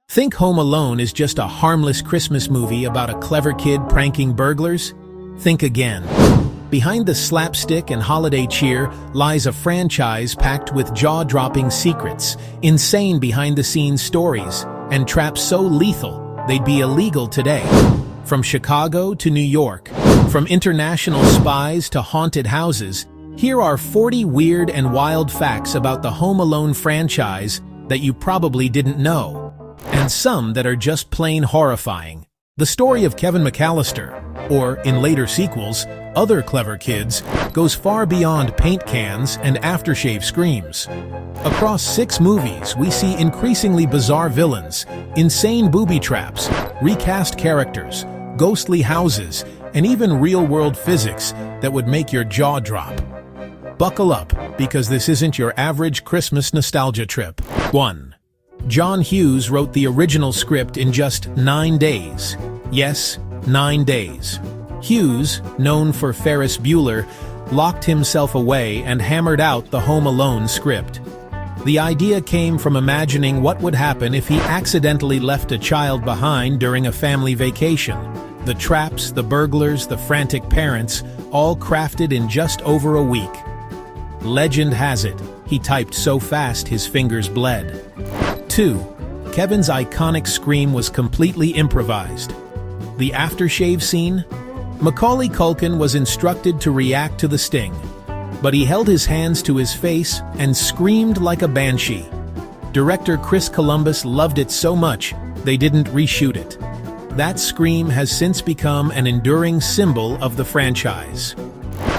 Think Home Alone is just a harmless Christmas movie about a clever kid pranking burglars? Think again. Behind the slapstick and holiday cheer lies a franchise packed with jaw-dropping secrets, insane behind-the-scenes stories, and traps so lethal they'd be illegal today. From Chicago to New York, from international spies to haunted houses, here are 40 weird and wild facts about the Home Alone franchise that you probably didn't know. And some that are just plain horrifying. The story of Kevin McAllister, or in later sequels, Other Clever Kids, goes far beyond paint cans and aftershave screams. Across 6 movies, we see increasingly bizarre villains, insane booby traps, recast characters, ghostly houses, and even real-world physics that would make your jaw drop. Buckle up, because this isn't your average Christmas nostalgia trip. 1. John Hughes wrote the original script in just 9 days. Yes, 9 days. Hughes, known for Ferris Bueller, locked himself away and hammered out the Home Alone script. The idea came from imagining what would happen if he accidentally left a child behind during a family vacation. The traps, the burglars, the frantic parents, all crafted in just over a week. Legend has it, he typed so fast his fingers bled. 2. Kevin's iconic scream was completely improvised. The aftershave scene? Macaulay Culkin was instructed to react to the sting, but he held his hands to his face and screamed like a banshee. Director Chris Columbus loved it so much, they didn't reshoot it. That scream has since become an enduring symbol of the franchise.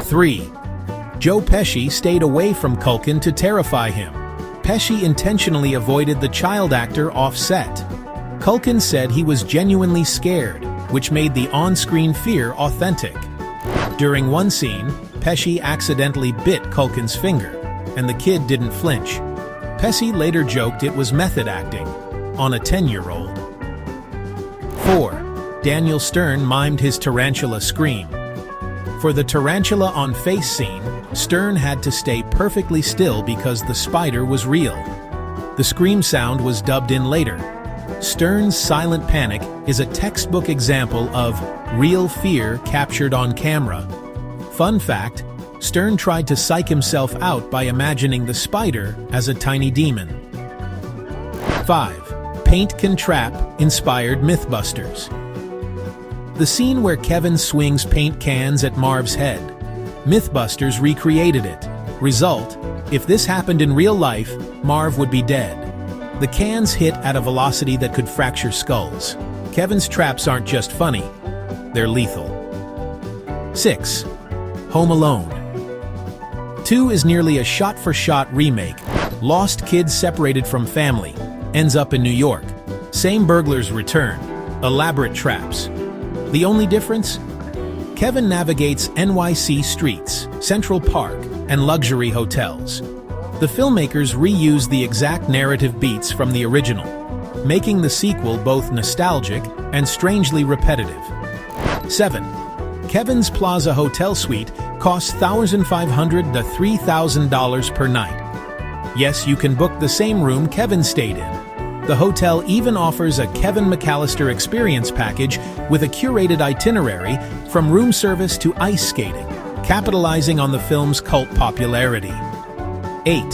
3. Joe Pesci stayed away from Culkin to terrify him. Pesci intentionally avoided the child actor off-set. Culkin said he was genuinely scared, which made the on-screen fear authentic. During one scene, Pesci accidentally bit Culkin's finger, and the kid didn't flinch. Pesci later joked it was method acting on a 10-year-old. 4. Daniel Stern mimed his tarantula scream. For the tarantula on face scene, Stern had to stay perfectly still because the spider was real. The scream sound was dubbed in later. Stern's silent panic is a textbook example of real fear captured on camera. Fun fact, Stern tried to psych himself out by imagining the spider as a tiny demon. 5. Paint Can Trap inspired Mythbusters. The scene where Kevin swings paint cans at Marv's head. Mythbusters recreated it. Result, if this happened in real life, Marv would be dead. The cans hit at a velocity that could fracture skulls. Kevin's traps aren't just funny, they're lethal. 6. Home Alone. 2 is nearly a shot-for-shot remake. Lost kid separated from family, ends up in New York. Same burglars return, elaborate traps. The only difference? Kevin navigates NYC streets, Central Park, and luxury hotels. The filmmakers reuse the exact narrative beats from the original, making the sequel both nostalgic and strangely repetitive. 7. Kevin's Plaza Hotel Suite costs $1,500 to $3,000 per night. Yes, you can book the same room Kevin stayed in. The hotel even offers a Kevin McAllister experience package with a curated itinerary from room service to ice skating, capitalizing on the film's cult popularity. 8.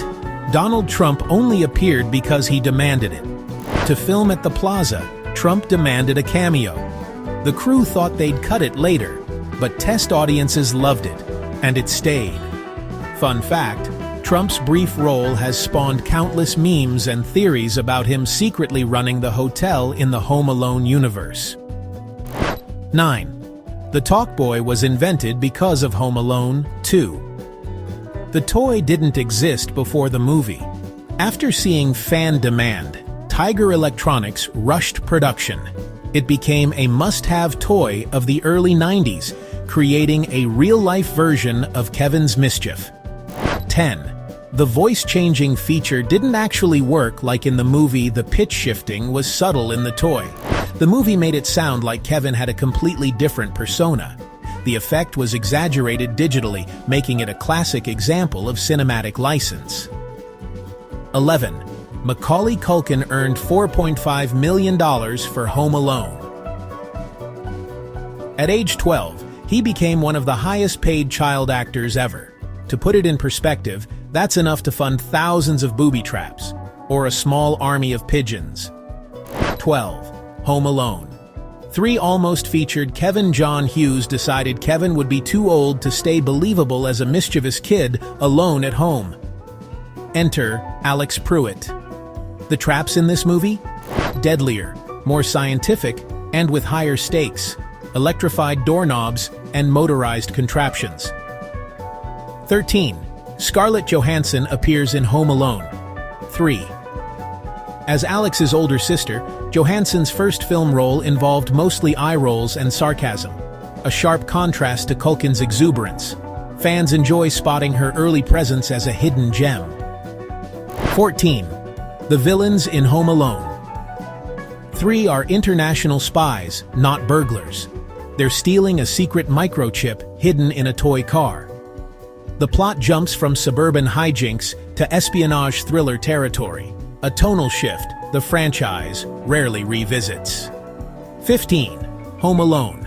Donald Trump only appeared because he demanded it. To film at the Plaza, Trump demanded a cameo. The crew thought they'd cut it later, but test audiences loved it, and it stayed. Fun fact, Trump's brief role has spawned countless memes and theories about him secretly running the hotel in the Home Alone universe. 9. The Talkboy was invented because of Home Alone 2. The toy didn't exist before the movie. After seeing fan demand, Tiger Electronics rushed production. It became a must-have toy of the early 90s, creating a real-life version of Kevin's mischief. 10. The voice-changing feature didn't actually work like in the movie. The pitch shifting was subtle in the toy. The movie made it sound like Kevin had a completely different persona. The effect was exaggerated digitally, making it a classic example of cinematic license. 11. Macaulay Culkin earned $4.5 million for Home Alone. At age 12, he became one of the highest-paid child actors ever. To put it in perspective, that's enough to fund thousands of booby traps, or a small army of pigeons. 12. Home Alone. 3 almost featured Kevin John Hughes decided Kevin would be too old to stay believable as a mischievous kid alone at home. Enter Alex Pruitt. The traps in this movie? Deadlier, more scientific, and with higher stakes. Electrified doorknobs and motorized contraptions. 13. Scarlett Johansson appears in Home Alone. 3. As Alex's older sister, Johansson's first film role involved mostly eye rolls and sarcasm, a sharp contrast to Culkin's exuberance. Fans enjoy spotting her early presence as a hidden gem. 14. The villains in Home Alone. 3 are international spies, not burglars. They're stealing a secret microchip hidden in a toy car. The plot jumps from suburban hijinks to espionage thriller territory, a tonal shift the franchise rarely revisits. 15. Home Alone.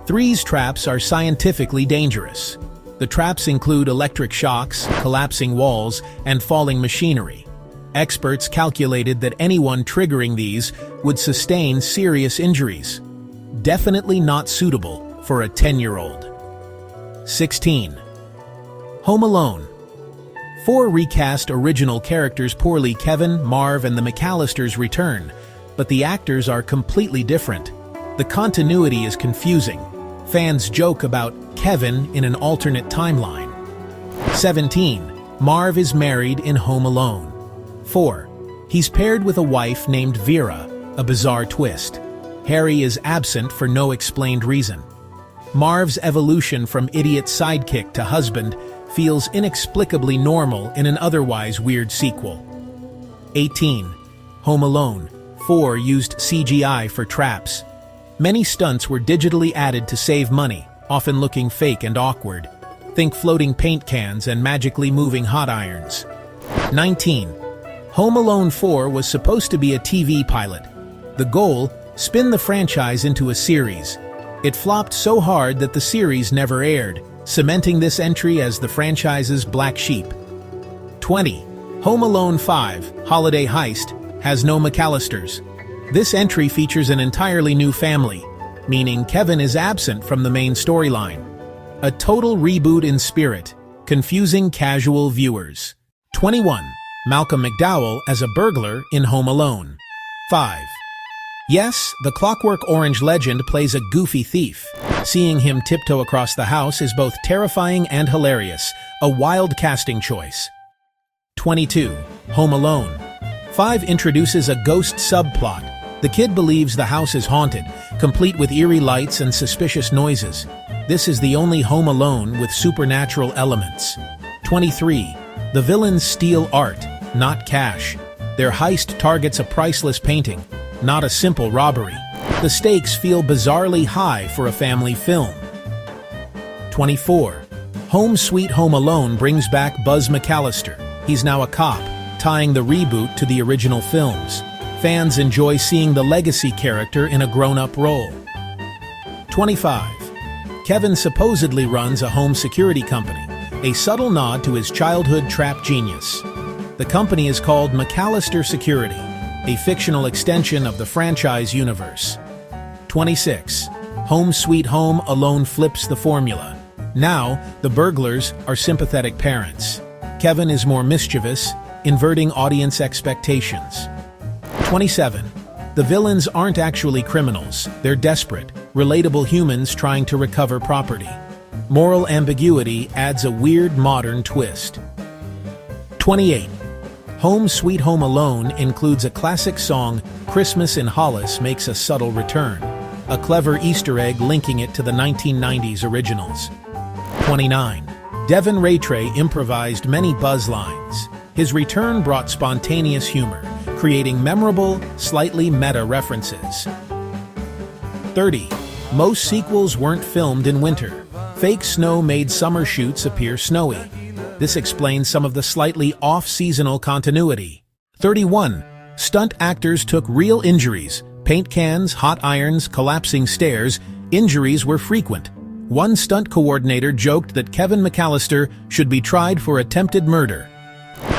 3's traps are scientifically dangerous. The traps include electric shocks, collapsing walls, and falling machinery. Experts calculated that anyone triggering these would sustain serious injuries. Definitely not suitable for a 10-year-old. 16. Home Alone. 4 recast original characters poorly. Kevin, Marv, and the McAllisters return, but the actors are completely different. The continuity is confusing. Fans joke about Kevin in an alternate timeline. 17. Marv is married in Home Alone. 4. He's paired with a wife named Vera, a bizarre twist. Harry is absent for no explained reason. Marv's evolution from idiot sidekick to husband feels inexplicably normal in an otherwise weird sequel. 18. Home Alone. 4 used CGI for traps. Many stunts were digitally added to save money, often looking fake and awkward. Think floating paint cans and magically moving hot irons. 19. Home Alone 4 was supposed to be a TV pilot. The goal? Spin the franchise into a series. It flopped so hard that the series never aired, cementing this entry as the franchise's black sheep. 20. Home Alone 5, Holiday Heist, has no McAllisters. This entry features an entirely new family, meaning Kevin is absent from the main storyline. A total reboot in spirit, confusing casual viewers. 21. Malcolm McDowell as a burglar in Home Alone. 5. Yes, the Clockwork Orange legend plays a goofy thief. Seeing him tiptoe across the house is both terrifying and hilarious, a wild casting choice. 22. Home Alone. 5 introduces a ghost subplot. The kid believes the house is haunted, complete with eerie lights and suspicious noises. This is the only Home Alone with supernatural elements. 23. The villains steal art, not cash. Their heist targets a priceless painting, not a simple robbery. The stakes feel bizarrely high for a family film. 24. Home Sweet Home Alone brings back Buzz McAllister. He's now a cop, tying the reboot to the original films. Fans enjoy seeing the legacy character in a grown-up role. 25. Kevin supposedly runs a home security company, a subtle nod to his childhood trap genius. The company is called McAllister Security, a fictional extension of the franchise universe. 26. Home Sweet Home Alone flips the formula. Now, the burglars are sympathetic parents. Kevin is more mischievous, inverting audience expectations. 27. The villains aren't actually criminals. They're desperate, relatable humans trying to recover property. Moral ambiguity adds a weird modern twist. 28. Home Sweet Home Alone includes a classic song, Christmas in Hollis makes a subtle return, a clever Easter egg linking it to the 1990s originals. 29. Devin Rattray improvised many buzz lines. His return brought spontaneous humor, creating memorable, slightly meta references. 30. Most sequels weren't filmed in winter. Fake snow made summer shoots appear snowy. This explains some of the slightly off-seasonal continuity. 31. Stunt actors took real injuries. Paint cans, hot irons, collapsing stairs. Injuries were frequent. One stunt coordinator joked that Kevin McAllister should be tried for attempted murder.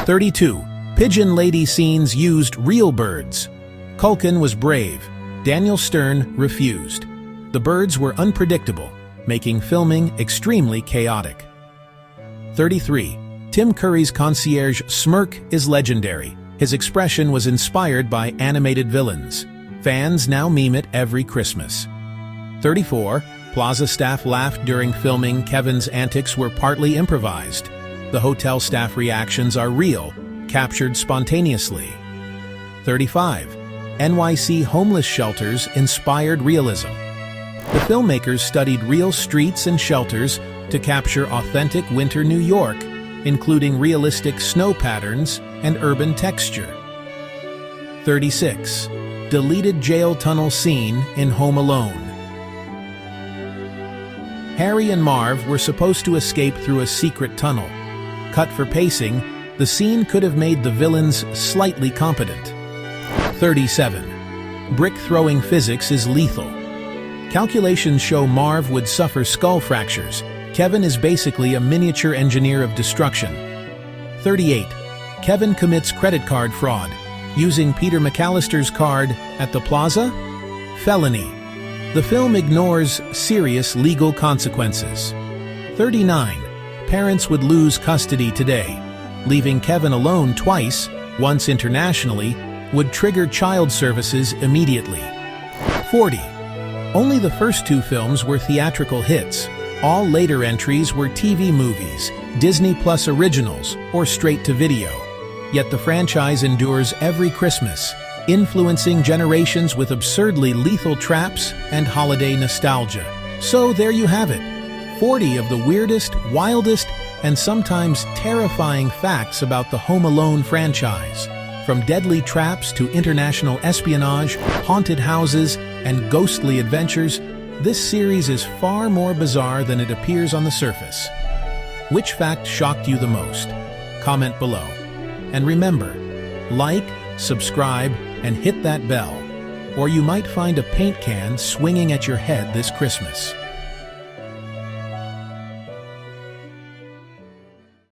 32. Pigeon lady scenes used real birds. Culkin was brave. Daniel Stern refused. The birds were unpredictable, making filming extremely chaotic. 33. Tim Curry's concierge smirk is legendary. His expression was inspired by animated villains. Fans now meme it every Christmas. 34. Plaza staff laughed during filming. Kevin's antics were partly improvised. The hotel staff reactions are real, captured spontaneously. 35. NYC homeless shelters inspired realism. The filmmakers studied real streets and shelters to capture authentic winter New York, including realistic snow patterns and urban texture. 36. Deleted jail tunnel scene in Home Alone. Harry and Marv were supposed to escape through a secret tunnel. Cut for pacing, the scene could have made the villains slightly competent. 37. Brick-throwing physics is lethal. Calculations show Marv would suffer skull fractures. Kevin is basically a miniature engineer of destruction. 38. Kevin commits credit card fraud. Using Peter McAllister's card at the plaza? Felony. The film ignores serious legal consequences. 39. Parents would lose custody today. Leaving Kevin alone twice, once internationally, would trigger child services immediately. 40. Only the first two films were theatrical hits. All later entries were TV movies, Disney Plus originals, or straight-to-video. Yet the franchise endures every Christmas, influencing generations with absurdly lethal traps and holiday nostalgia. So there you have it, 40 of the weirdest, wildest, and sometimes terrifying facts about the Home Alone franchise. From deadly traps to international espionage, haunted houses, and ghostly adventures, this series is far more bizarre than it appears on the surface. Which fact shocked you the most? Comment below. And remember, like, subscribe, and hit that bell, or you might find a paint can swinging at your head this Christmas.